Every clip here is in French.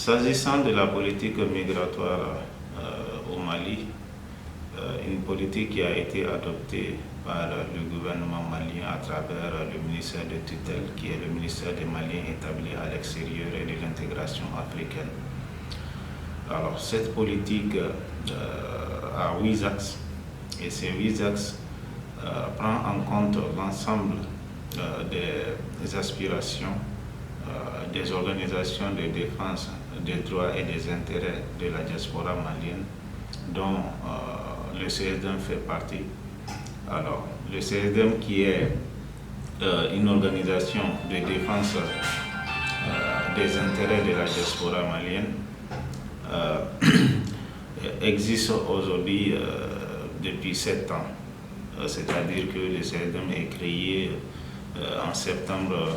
S'agissant de la politique migratoire au Mali, une politique qui a été adoptée par le gouvernement malien à travers le ministère de tutelle, qui est le ministère des Maliens établis à l'extérieur et de l'intégration africaine. Alors, cette politique a 8 axes, et ces 8 axes prend en compte l'ensemble des aspirations des organisations de défense des droits et des intérêts de la diaspora malienne, dont le CSDM fait partie. Alors, le CSDM qui est une organisation de défense des intérêts de la diaspora malienne existe aujourd'hui depuis 7 ans. C'est-à-dire que le CSDM est créé en septembre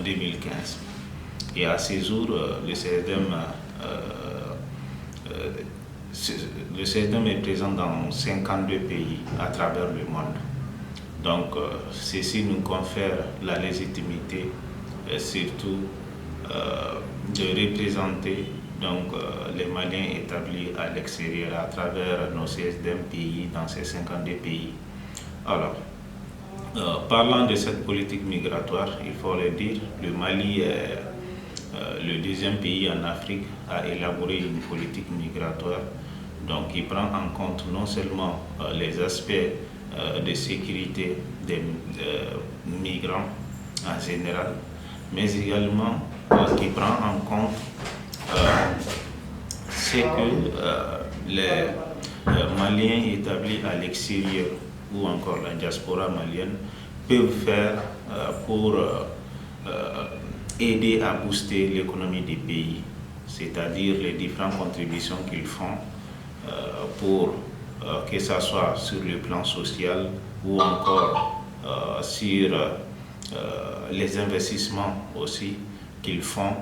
2015. Et à ces jours, le CSDM est présent dans 52 pays à travers le monde. Donc, ceci nous confère la légitimité et surtout de représenter les Maliens établis à l'extérieur à travers nos CSDM pays dans ces 52 pays. Alors, parlant de cette politique migratoire, il faut le dire, le Mali est le deuxième pays en Afrique à élaborer une politique migratoire qui prend en compte non seulement les aspects de sécurité des migrants en général, mais également qui prend en compte ce que les Maliens établis à l'extérieur ou encore la diaspora malienne peuvent faire pour aider à booster l'économie du pays, c'est-à-dire les différentes contributions qu'ils font pour que ce soit sur le plan social ou encore sur les investissements aussi qu'ils font.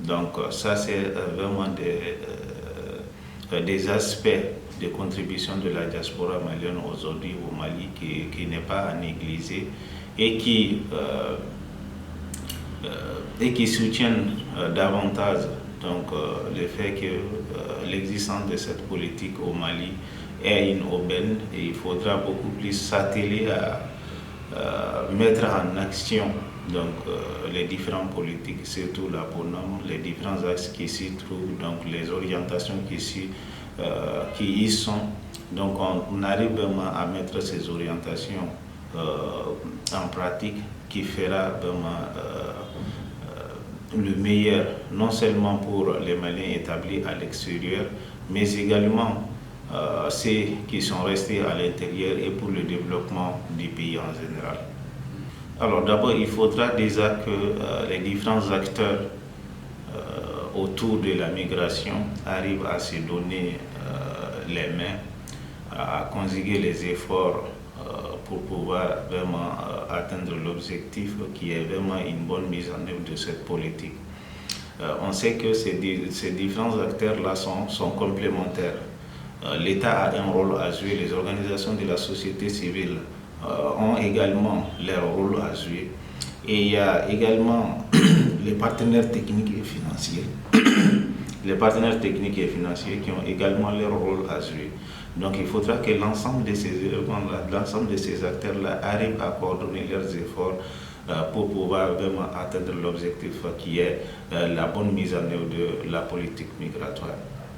Donc ça c'est vraiment des aspects de contribution de la diaspora malienne aujourd'hui au Mali qui n'est pas à négliger et qui soutiennent davantage le fait que l'existence de cette politique au Mali est une aubaine, et il faudra beaucoup plus s'atteler à mettre en action les différentes politiques, surtout la bonhomme, les différents axes qui s'y trouvent, les orientations qui y sont. Donc on arrive vraiment à mettre ces orientations en pratique, qui fera vraiment le meilleur, non seulement pour les Maliens établis à l'extérieur, mais également ceux qui sont restés à l'intérieur et pour le développement du pays en général. Alors d'abord, il faudra déjà que les différents acteurs autour de la migration arrivent à se donner les mains, à conjuguer les efforts pour pouvoir vraiment atteindre l'objectif qui est vraiment une bonne mise en œuvre de cette politique. On sait que ces différents acteurs-là sont complémentaires. L'État a un rôle à jouer, les organisations de la société civile ont également leur rôle à jouer, et il y a également les partenaires techniques et financiers. Les partenaires techniques et financiers qui ont également leur rôle à jouer. Donc il faudra que l'ensemble de ces éléments-là, l'ensemble de ces acteurs-là arrivent à coordonner leurs efforts pour pouvoir vraiment atteindre l'objectif qui est la bonne mise en œuvre de la politique migratoire.